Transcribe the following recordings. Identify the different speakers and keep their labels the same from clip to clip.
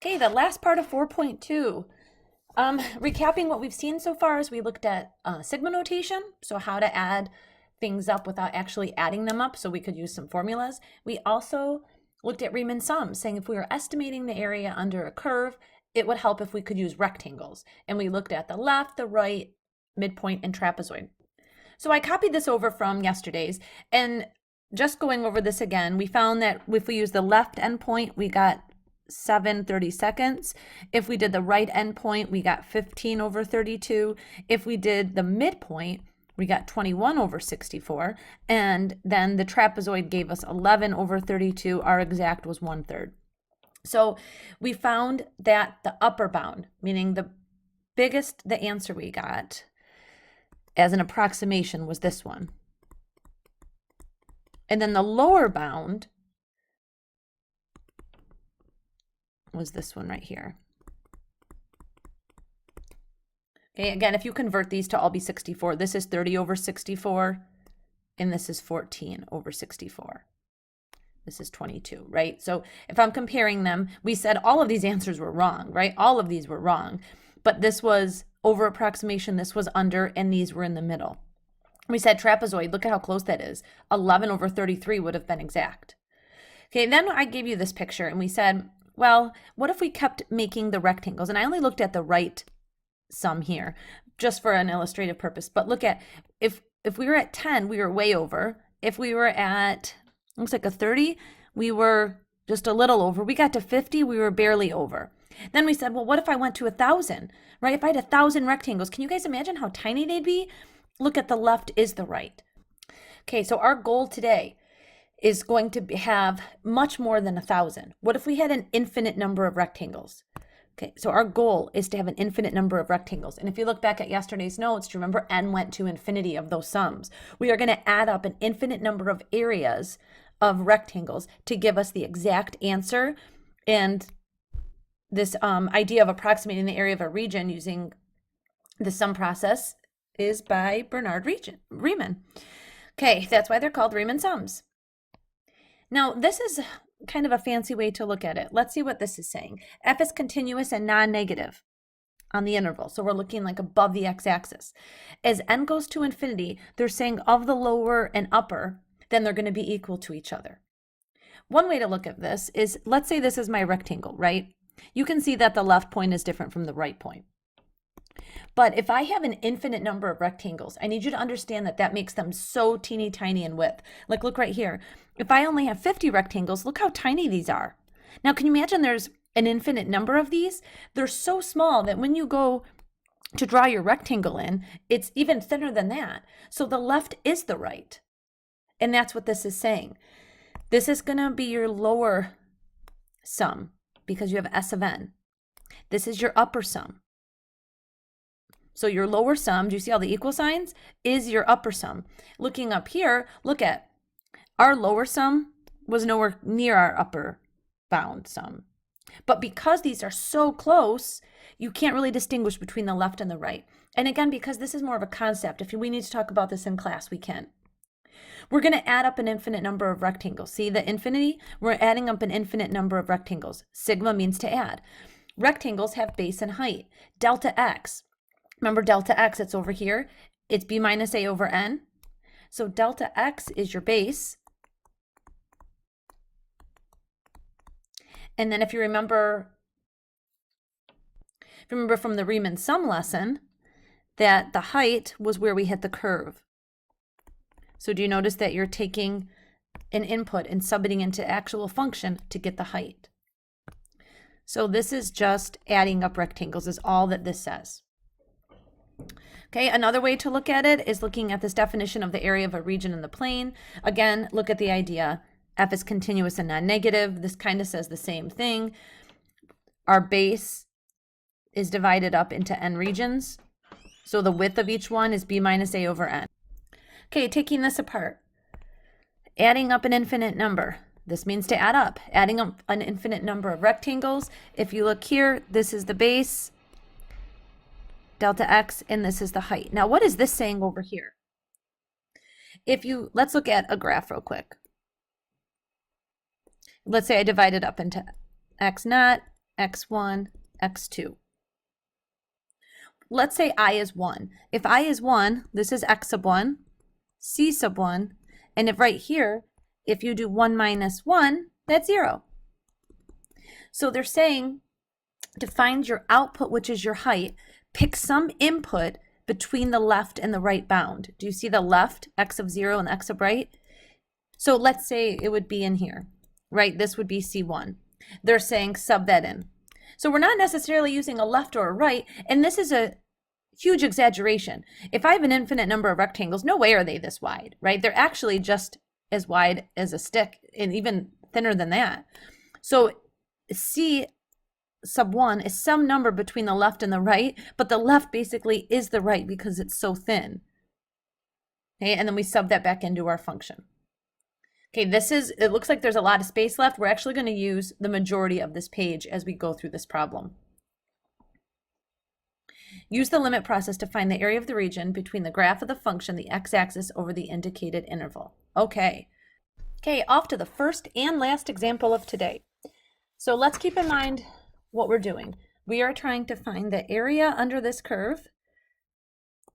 Speaker 1: Okay, the last part of 4.2. Recapping what we've seen so far is we looked at sigma notation, so how to add things up without actually adding them up, so we could use some formulas. We also looked at Riemann sums, saying if we were estimating the area under a curve, it would help if we could use rectangles. And we looked at the left, the right, midpoint, and trapezoid. So I copied this over from yesterday's, and just going over this again, we found that if we use the left endpoint, we got 7/32. If we did the right endpoint, we got 15/32. If we did the midpoint, we got 21/64. And then the trapezoid gave us 11/32. Our exact was 1/3. So we found that the upper bound, meaning the biggest the answer we got as an approximation, was this one. And then the lower bound was this one right here. Okay, again, if you convert these to all be 64, this is 30/64, and this is 14/64. This is 22, right? So if I'm comparing them, we said all of these answers were wrong, right? All of these were wrong, but this was over approximation, this was under, and these were in the middle. We said trapezoid, look at how close that is. 11/33 would have been exact. Okay, then I gave you this picture, and we said, well, what if we kept making the rectangles? And I only looked at the right sum here, just for an illustrative purpose. But look at, if we were at 10, we were way over. If we were at, looks like a 30, we were just a little over. We got to 50, we were barely over. Then we said, well, what if I went to 1,000, right? If I had 1,000 rectangles, can you guys imagine how tiny they'd be? Look at the left is the right. Okay, so our goal today is going to have much more than 1,000. What if we had an infinite number of rectangles? Okay, so our goal is to have an infinite number of rectangles. And if you look back at yesterday's notes, do you remember n went to infinity of those sums? We are going to add up an infinite number of areas of rectangles to give us the exact answer. And this idea of approximating the area of a region using the sum process is by Bernard Riemann. Okay, that's why they're called Riemann sums. Now, this is kind of a fancy way to look at it. Let's see what this is saying. F is continuous and non-negative on the interval. So we're looking like above the x-axis. As n goes to infinity, they're saying of the lower and upper, then they're going to be equal to each other. One way to look at this is, let's say this is my rectangle, right? You can see that the left point is different from the right point. But if I have an infinite number of rectangles, I need you to understand that that makes them so teeny tiny in width. Like, look right here. If I only have 50 rectangles, look how tiny these are. Now, can you imagine there's an infinite number of these? They're so small that when you go to draw your rectangle in, it's even thinner than that. So the left is the right. And that's what this is saying. This is going to be your lower sum because you have S of n. This is your upper sum. So your lower sum, do you see all the equal signs, is your upper sum. Looking up here, look at our lower sum was nowhere near our upper bound sum. But because these are so close, you can't really distinguish between the left and the right. And again, because this is more of a concept, if we need to talk about this in class, we can. We're going to add up an infinite number of rectangles. See the infinity? We're adding up an infinite number of rectangles. Sigma means to add. Rectangles have base and height. Delta x. Remember delta x, it's over here. It's b minus a over n. So delta x is your base. And then if you remember from the Riemann sum lesson, that the height was where we hit the curve. So do you notice that you're taking an input and subbing into actual function to get the height? So this is just adding up rectangles is all that this says. Okay, another way to look at it is looking at this definition of the area of a region in the plane. Again, look at the idea. F is continuous and non-negative. This kind of says the same thing. Our base is divided up into n regions. So the width of each one is b minus a over n. Okay, taking this apart. Adding up an infinite number. This means to add up. Adding up an infinite number of rectangles. If you look here, this is the base, delta x, and this is the height. Now, what is this saying over here? Let's look at a graph real quick. Let's say I divide it up into x naught x1, x2. Let's say I is 1. If I is 1, this is x sub 1, c sub 1, and if right here, if you do 1 minus 1, that's 0. So they're saying to find your output, which is your height, pick some input between the left and the right bound. Do you see the left, x of 0, and x of right? So let's say it would be in here, right? This would be C1. They're saying sub that in. So we're not necessarily using a left or a right, and this is a huge exaggeration. If I have an infinite number of rectangles, no way are they this wide, right? They're actually just as wide as a stick and even thinner than that. So C sub 1 is some number between the left and the right, but the left basically is the right because it's so thin. Okay, and then we sub that back into our function. Okay, it looks like there's a lot of space left. We're actually going to use the majority of this page as we go through this problem. Use the limit process to find the area of the region between the graph of the function, the x-axis, over the indicated interval. Okay, off to the first and last example of today. So let's keep in mind what we're doing. We are trying to find the area under this curve,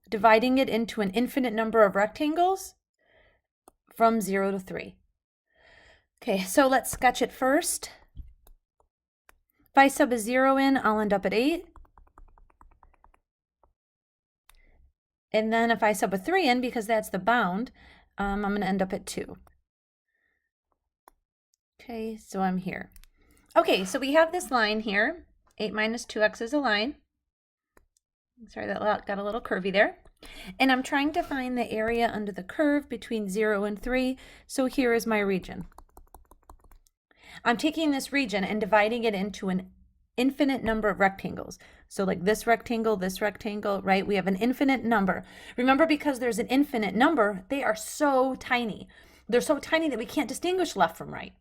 Speaker 1: dividing it into an infinite number of rectangles from 0 to 3. Okay, so let's sketch it first. If I sub a 0 in, I'll end up at 8. And then if I sub a 3 in, because that's the bound, I'm going to end up at 2. Okay, so I'm here. Okay, so we have this line here. 8 minus 2x is a line. Sorry, that got a little curvy there. And I'm trying to find the area under the curve between 0 and 3. So here is my region. I'm taking this region and dividing it into an infinite number of rectangles. So like this rectangle, right? We have an infinite number. Remember, because there's an infinite number, they are so tiny. They're so tiny that we can't distinguish left from right.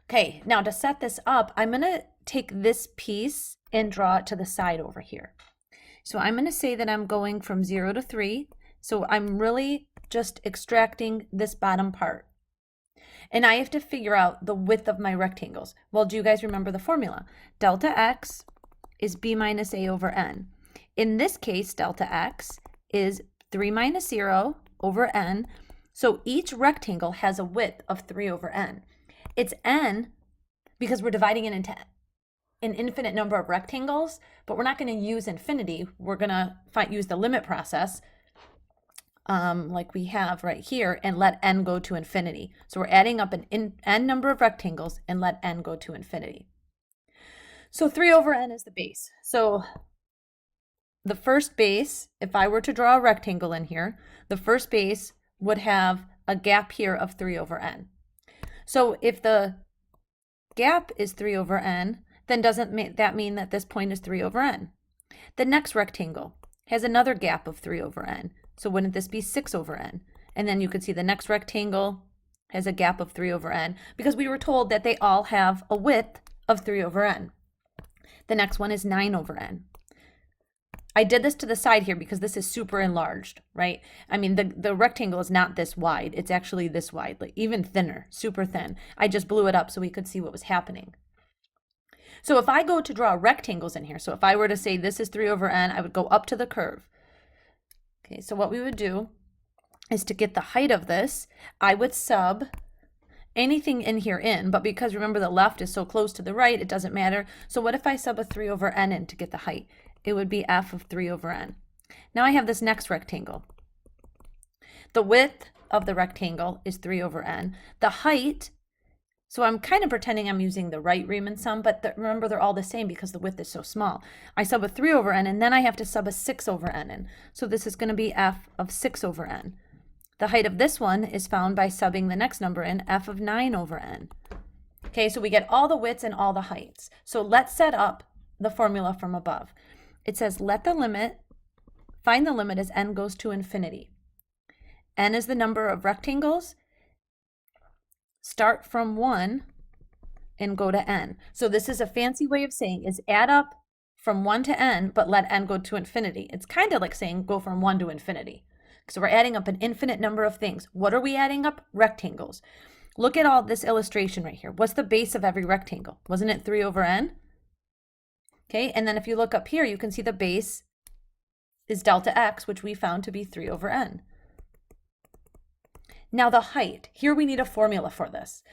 Speaker 1: Okay, now to set this up, I'm going to take this piece and draw it to the side over here. So I'm going to say that I'm going from 0 to 3. So I'm really just extracting this bottom part. And I have to figure out the width of my rectangles. Well, do you guys remember the formula? Delta x is b minus a over n. In this case, delta x is 3 minus 0 over n. So each rectangle has a width of 3 over n. It's n because we're dividing it into an infinite number of rectangles, but we're not going to use infinity. We're going to use the limit process like we have right here and let n go to infinity. So we're adding up an n number of rectangles and let n go to infinity. So 3 over n is the base. So the first base, if I were to draw a rectangle in here, the first base would have a gap here of 3 over n. So if the gap is 3 over n, then doesn't that mean that this point is 3 over n? The next rectangle has another gap of 3 over n. So wouldn't this be 6 over n? And then you could see the next rectangle has a gap of 3 over n because we were told that they all have a width of 3 over n. The next one is 9 over n. I did this to the side here because this is super enlarged, right? I mean, the rectangle is not this wide. It's actually this wide, like even thinner, super thin. I just blew it up so we could see what was happening. So if I go to draw rectangles in here, so if I were to say this is 3 over n, I would go up to the curve. Okay, so what we would do is to get the height of this, I would sub anything in here in, but because remember the left is so close to the right, it doesn't matter. So what if I sub a 3 over n in to get the height? It would be f of 3 over n. Now I have this next rectangle. The width of the rectangle is 3 over n. The height, so I'm kind of pretending I'm using the right Riemann sum, but remember they're all the same because the width is so small. I sub a 3 over n, and then I have to sub a 6 over n in. So this is going to be f of 6 over n. The height of this one is found by subbing the next number in, f of 9 over n. Okay, so we get all the widths and all the heights. So let's set up the formula from above. It says find the limit as n goes to infinity. N is the number of rectangles. Start from 1 and go to n. So this is a fancy way of saying is add up from 1 to n, but let n go to infinity. It's kind of like saying go from 1 to infinity. So we're adding up an infinite number of things. What are we adding up? Rectangles. Look at all this illustration right here. What's the base of every rectangle? Wasn't it 3 over n? Okay, and then if you look up here, you can see the base is delta x, which we found to be 3 over n. Now the height, here we need a formula for this.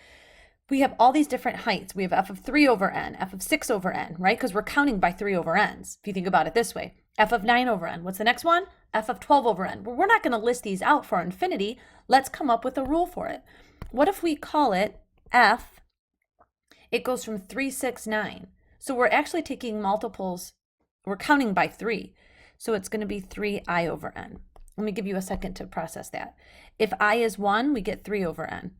Speaker 1: We have all these different heights. We have f of 3 over n, f of 6 over n, right? Because we're counting by 3 over n's, if you think about it this way. F of 9 over n. What's the next one? F of 12 over n. Well, we're not going to list these out for infinity. Let's come up with a rule for it. What if we call it f, it goes from 3, 6, 9. So we're actually taking multiples, we're counting by 3. So it's going to be 3i over n. Let me give you a second to process that. If I is 1, we get 3 over n.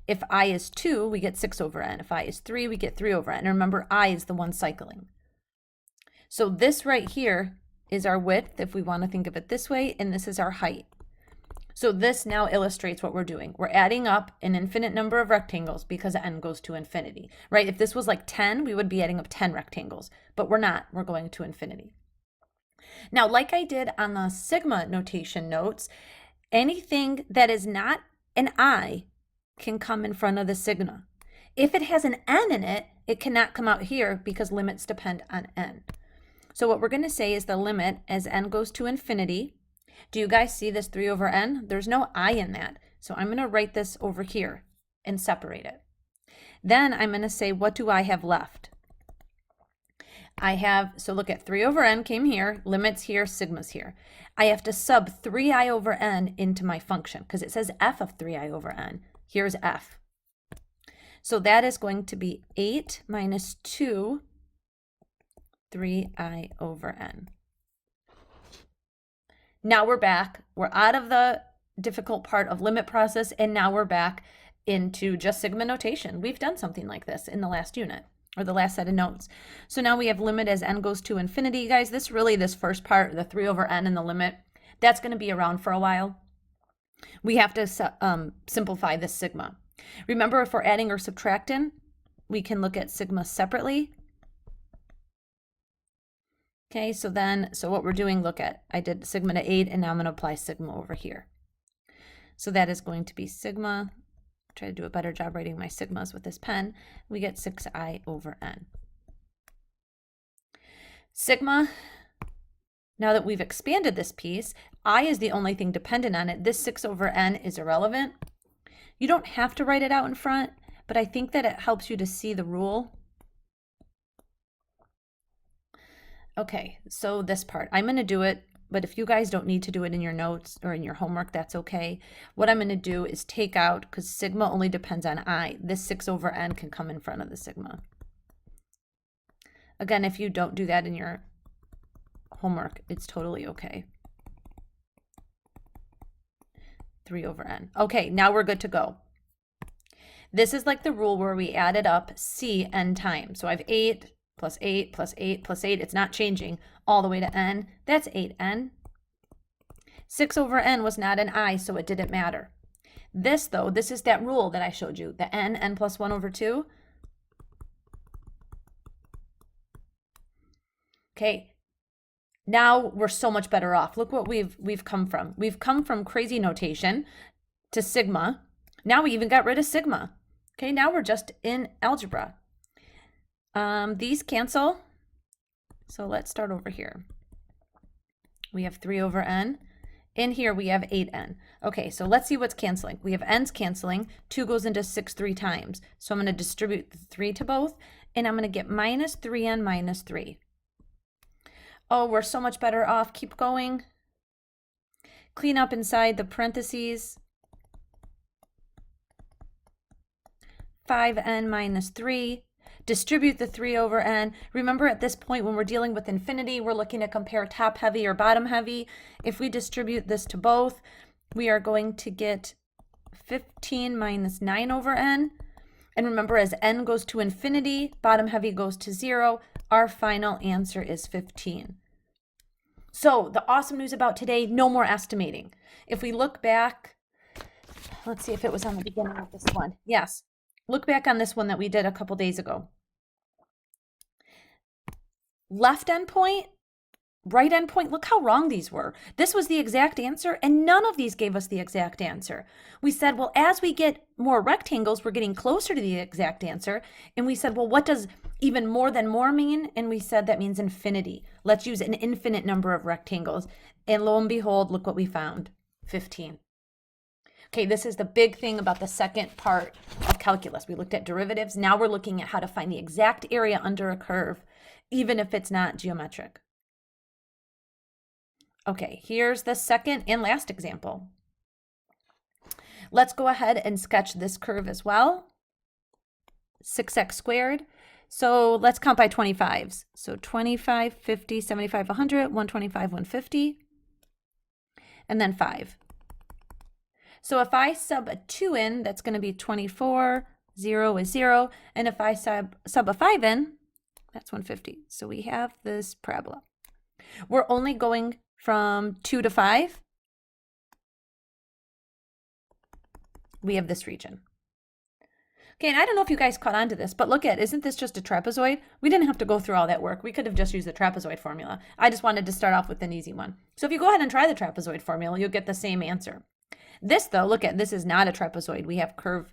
Speaker 1: If I is 2, we get 6 over n. If I is 3, we get 3 over n. And remember, I is the one cycling. So this right here is our width, if we want to think of it this way, and this is our height. So this now illustrates what we're doing. We're adding up an infinite number of rectangles because n goes to infinity, right? If this was like 10, we would be adding up 10 rectangles, but we're not. We're going to infinity. Now, like I did on the sigma notation notes, anything that is not an I can come in front of the sigma. If it has an n in it, it cannot come out here because limits depend on n. So what we're going to say is the limit as n goes to infinity. Do you guys see this 3 over n? There's no I in that. So I'm going to write this over here and separate it. Then I'm going to say, what do I have left? I have, so look at 3 over n came here, limits here, sigma's here. I have to sub 3i over n into my function because it says f of 3i over n. Here's f. So that is going to be 8 minus 2, 3i over n. Now we're back. We're out of the difficult part of limit process, and now we're back into just sigma notation. We've done something like this in the last unit, or the last set of notes. So now we have limit as n goes to infinity. Guys, this first part, the 3 over n and the limit, that's going to be around for a while. We have to simplify this sigma. Remember, if we're adding or subtracting, we can look at sigma separately. Okay, so what we're doing, look at, I did sigma to 8, and now I'm going to apply sigma over here. So that is going to be sigma. Try to do a better job writing my sigmas with this pen. We get 6i over n. Sigma, now that we've expanded this piece, I is the only thing dependent on it. This 6 over n is irrelevant. You don't have to write it out in front, but I think that it helps you to see the rule. Okay, so this part, I'm going to do it, but if you guys don't need to do it in your notes or in your homework, that's okay. What I'm going to do is take out, because sigma only depends on I, this 6 over n can come in front of the sigma. Again, if you don't do that in your homework, it's totally okay. 3 over n. Okay, now we're good to go. This is like the rule where we added up c n times. So I have 8 plus 8 plus 8 plus 8. It's not changing all the way to n. That's 8n. 6 over n was not an I, so it didn't matter. This, though, this is that rule that I showed you, the n plus 1 over 2. Okay, now we're so much better off. Look what we've come from. We've come from crazy notation to sigma. Now we even got rid of sigma. Okay, now we're just in algebra. These cancel. So let's start over here. We have 3 over n. In here we have 8n. Okay, so let's see what's canceling. We have n's canceling. 2 goes into 6 3 times. So I'm going to distribute the 3 to both, and I'm going to get minus 3n minus 3. Oh, we're so much better off. Keep going. Clean up inside the parentheses. 5n minus 3. Distribute the 3 over n. Remember, at this point, when we're dealing with infinity, we're looking to compare top heavy or bottom heavy. If we distribute this to both, we are going to get 15 minus 9 over n. And remember, as n goes to infinity, bottom heavy goes to 0. Our final answer is 15. So the awesome news about today, no more estimating. If we look back, let's see if it was on the beginning of this one. Yes. Look back on this one that we did a couple days ago. Left endpoint, right endpoint, look how wrong these were. This was the exact answer, and none of these gave us the exact answer. We said, well, as we get more rectangles, we're getting closer to the exact answer. And we said, well, what does Even more than more mean, and we said that means infinity. Let's use an infinite number of rectangles. And lo and behold, look what we found, 15. Okay, this is the big thing about the second part of calculus. We looked at derivatives. Now we're looking at how to find the exact area under a curve, even if it's not geometric. Okay, here's the second and last example. Let's go ahead and sketch this curve as well. 6x squared. So let's count by 25s. So 25, 50, 75, 100, 125, 150, and then 5. So if I sub a 2 in, that's going to be 24, 0 is 0. And if I sub a 5 in, that's 150. So we have this parabola. We're only going from 2 to 5. We have this region. Okay, and I don't know if you guys caught on to this, but look at, isn't this just a trapezoid? We didn't have to go through all that work. We could have just used the trapezoid formula. I just wanted to start off with an easy one. So if you go ahead and try the trapezoid formula, you'll get the same answer. This though, look at, this is not a trapezoid. We have curve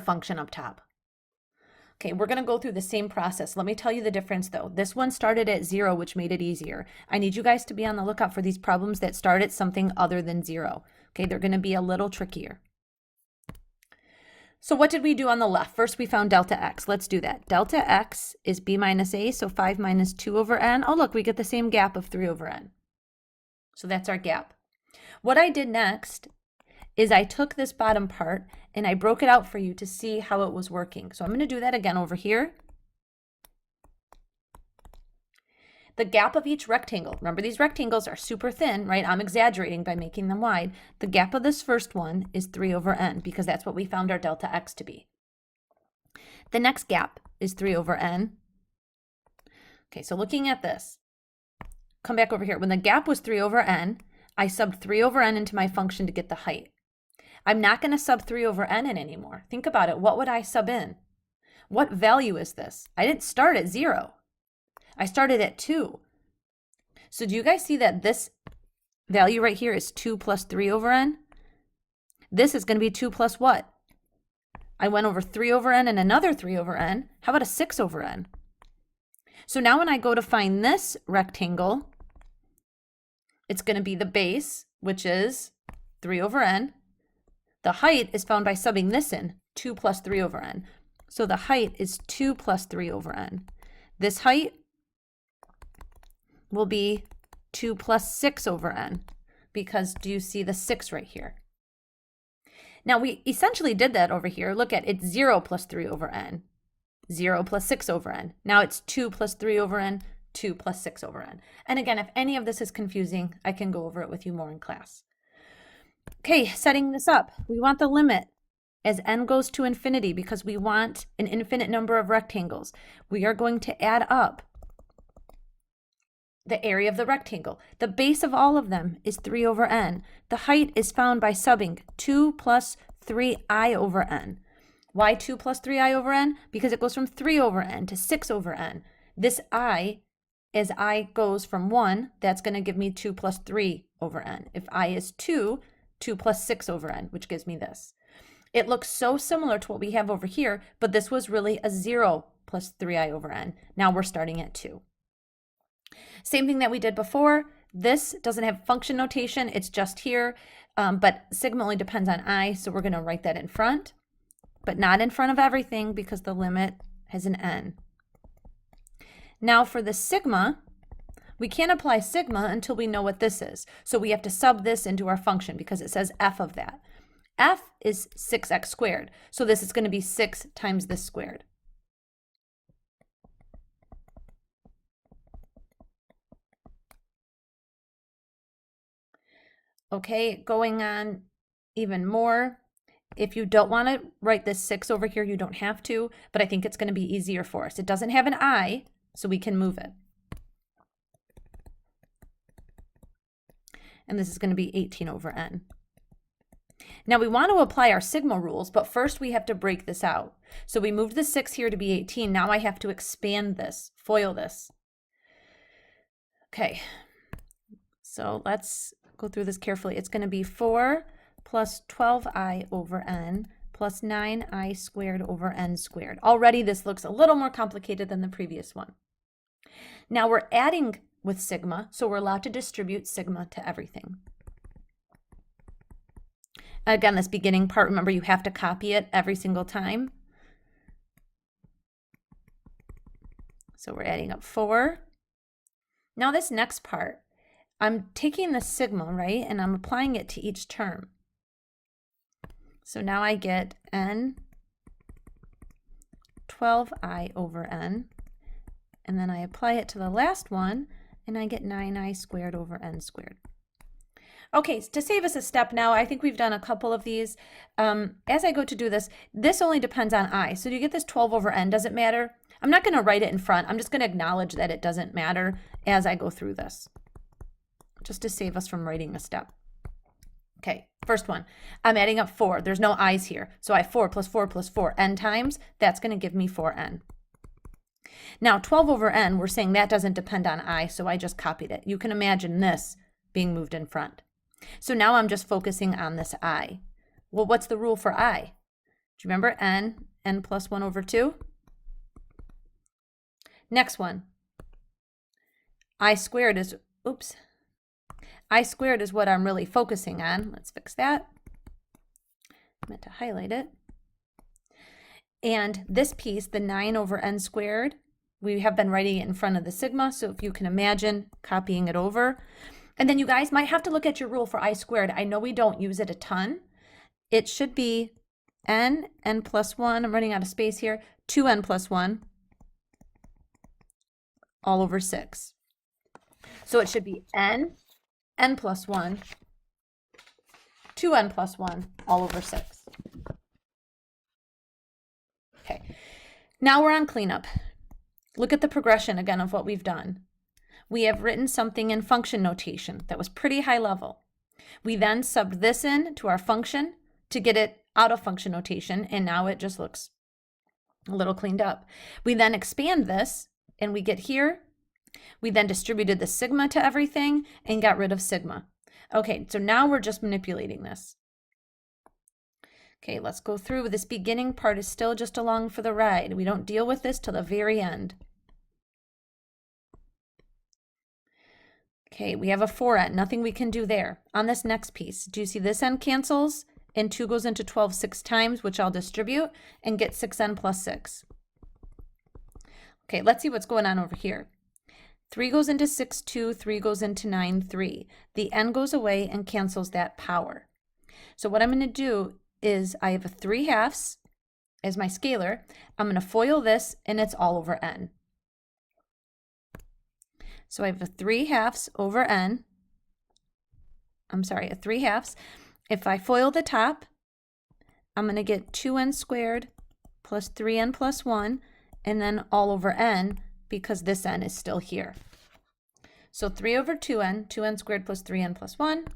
Speaker 1: function up top. Okay, we're gonna go through the same process. Let me tell you the difference though. This one started at 0, which made it easier. I need you guys to be on the lookout for these problems that start at something other than 0. Okay, they're gonna be a little trickier. So what did we do on the left? First, we found delta x. Let's do that. Delta x is b minus a, so 5 minus 2 over n. Oh, look, we get the same gap of 3 over n. So that's our gap. What I did next is I took this bottom part and I broke it out for you to see how it was working. So I'm going to do that again over here. The gap of each rectangle, remember these rectangles are super thin, right? I'm exaggerating by making them wide. The gap of this first one is 3 over n because that's what we found our delta x to be. The next gap is 3 over n. Okay, so looking at this, come back over here. When the gap was 3 over n, I subbed 3 over n into my function to get the height. I'm not going to sub 3 over n in anymore. Think about it. What would I sub in? What value is this? I didn't start at 0. I started at 2. So do you guys see that this value right here is 2 plus 3 over n? This is going to be 2 plus what? I went over 3 over n and another 3 over n. How about a 6 over n? So now when I go to find this rectangle, it's going to be the base, which is 3 over n. The height is found by subbing this in, 2 plus 3 over n. So the height is 2 plus 3 over n. This height will be 2 plus 6 over n, because do you see the 6 right here? Now we essentially did that over here. Look at it's 0 plus 3 over n, 0 plus 6 over n. Now it's 2 plus 3 over n, 2 plus 6 over n. And again, if any of this is confusing, I can go over it with you more in class. Okay, setting this up, we want the limit as n goes to infinity because we want an infinite number of rectangles. We are going to add up the area of the rectangle. The base of all of them is 3 over n. The height is found by subbing 2 plus 3i over n. Why 2 plus 3i over n? Because it goes from 3 over n to 6 over n. This I, as I goes from 1, that's going to give me 2 plus 3 over n. If I is 2, 2 plus 6 over n, which gives me this. It looks so similar to what we have over here, but this was really a 0 plus 3i over n. Now we're starting at 2. Same thing that we did before. This doesn't have function notation. It's just here, but sigma only depends on I, so we're going to write that in front, but not in front of everything because the limit has an n. Now for the sigma, we can't apply sigma until we know what this is. So we have to sub this into our function because it says f of that. F is 6x squared. So this is going to be 6 times this squared. Okay, going on even more. If you don't want to write this 6 over here, you don't have to, but I think it's going to be easier for us. It doesn't have an I, so we can move it. And this is going to be 18 over n. Now we want to apply our sigma rules, but first we have to break this out. So we moved the 6 here to be 18. Now I have to expand this, FOIL this. Okay, so let's go through this carefully. It's going to be 4 plus 12i over n plus 9i squared over n squared. Already this looks a little more complicated than the previous one. Now we're adding with sigma, so we're allowed to distribute sigma to everything. Again, this beginning part, remember you have to copy it every single time. So we're adding up 4. Now this next part, I'm taking the sigma, right, and I'm applying it to each term. So now I get n 12i over n, and then I apply it to the last one, and I get 9i squared over n squared. Okay, to save us a step now, I think we've done a couple of these. As I go to do this, this only depends on I. So do you get this 12 over n? Does it matter? I'm not going to write it in front. I'm just going to acknowledge that it doesn't matter as I go through this, just to save us from writing a step. Okay, first one. I'm adding up 4. There's no i's here. So I have 4 plus 4 plus 4 n times. That's going to give me 4n. Now 12 over n, we're saying that doesn't depend on I, so I just copied it. You can imagine this being moved in front. So now I'm just focusing on this I. Well, what's the rule for I? Do you remember n plus 1 over 2? Next one. I squared is, oops. I squared is what I'm really focusing on. Let's fix that. I meant to highlight it. And this piece, the 9 over n squared, we have been writing it in front of the sigma, so if you can imagine copying it over. And then you guys might have to look at your rule for I squared. I know we don't use it a ton. It should be n plus 1, I'm running out of space here, 2n plus 1, all over 6. So it should be n plus 1, 2n plus 1, all over 6. Okay, now we're on cleanup. Look at the progression again of what we've done. We have written something in function notation that was pretty high level. We then subbed this in to our function to get it out of function notation, and now it just looks a little cleaned up. We then expand this, and we get here. We then distributed the sigma to everything and got rid of sigma. Okay, so now we're just manipulating this. Okay, let's go through. This beginning part is still just along for the ride. We don't deal with this till the very end. Okay, we have a 4n, nothing we can do there. On this next piece, do you see this n cancels? And 2 goes into 12 6 times, which I'll distribute, and get 6n plus 6. Okay, let's see what's going on over here. 3 goes into 6, 2, 3 goes into 9, 3. The n goes away and cancels that power. So what I'm going to do is I have a 3/2 as my scalar. I'm going to FOIL this, and it's all over n. So I have a 3/2 over n. I'm sorry, a 3/2. If I FOIL the top, I'm going to get 2n squared plus 3n plus 1, and then all over n, because this n is still here. So 3 over 2n, 2n squared plus 3n plus 1.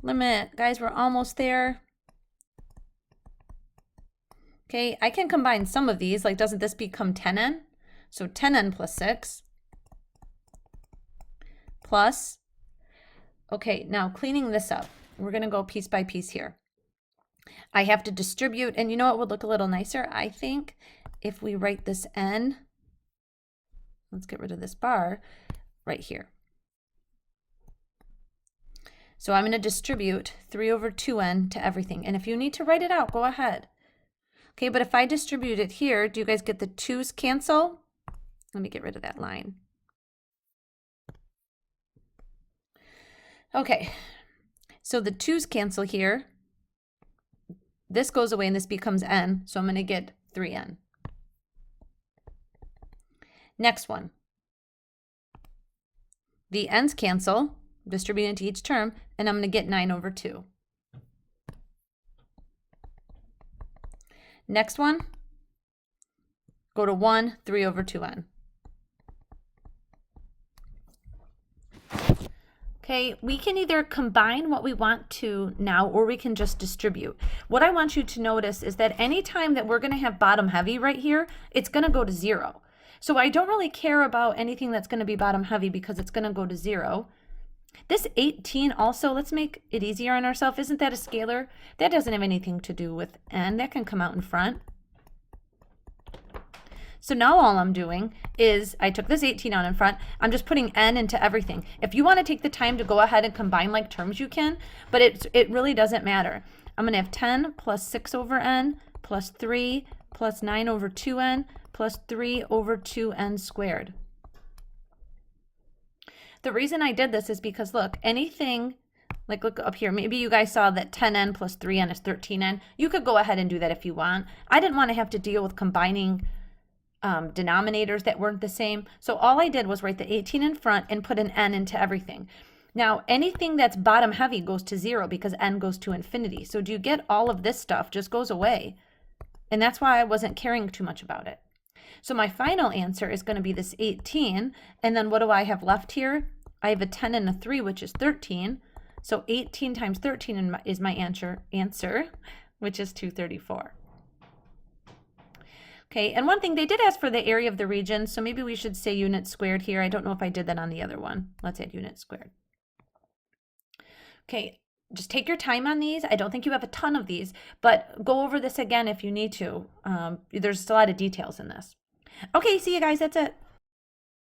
Speaker 1: Limit, guys, we're almost there. Okay, I can combine some of these, like doesn't this become 10n? So 10n plus 6 plus, okay, now cleaning this up, we're going to go piece by piece here. I have to distribute, and you know what would look a little nicer, I think, if we write this n, let's get rid of this bar, right here. So I'm going to distribute 3 over 2n to everything, and if you need to write it out, go ahead. Okay, but if I distribute it here, do you guys get the 2's cancel? Let me get rid of that line. Okay, so the 2's cancel here. This goes away and this becomes n, so I'm going to get 3n. Next one. The n's cancel, distribute into each term, and I'm going to get 9 over 2. Next one, go to 1, 3 over 2n. Okay, we can either combine what we want to now, or we can just distribute. What I want you to notice is that any time that we're going to have bottom heavy right here, it's going to go to 0. So I don't really care about anything that's going to be bottom heavy because it's going to go to 0. This 18 also, let's make it easier on ourselves. Isn't that a scalar? That doesn't have anything to do with n. That can come out in front. So now all I'm doing is I took this 18 out in front. I'm just putting n into everything. If you want to take the time to go ahead and combine like terms, you can, but it really doesn't matter. I'm going to have 10 plus 6 over n plus 3 plus 9 over 2n plus 3 over 2n squared. The reason I did this is because, look, anything, like look up here, maybe you guys saw that 10n plus 3n is 13n. You could go ahead and do that if you want. I didn't want to have to deal with combining denominators that weren't the same. So all I did was write the 18 in front and put an n into everything. Now, anything that's bottom heavy goes to 0 because n goes to infinity. So do you get all of this stuff just goes away? And that's why I wasn't caring too much about it. So my final answer is going to be this 18. And then what do I have left here? I have a 10 and a 3, which is 13. So 18 times 13 is my answer, which is 234. Okay, and one thing, they did ask for the area of the region, so maybe we should say unit squared here. I don't know if I did that on the other one. Let's add unit squared. Okay, just take your time on these. I don't think you have a ton of these, but go over this again if you need to. There's a lot of details in this. Okay, see you guys. That's it.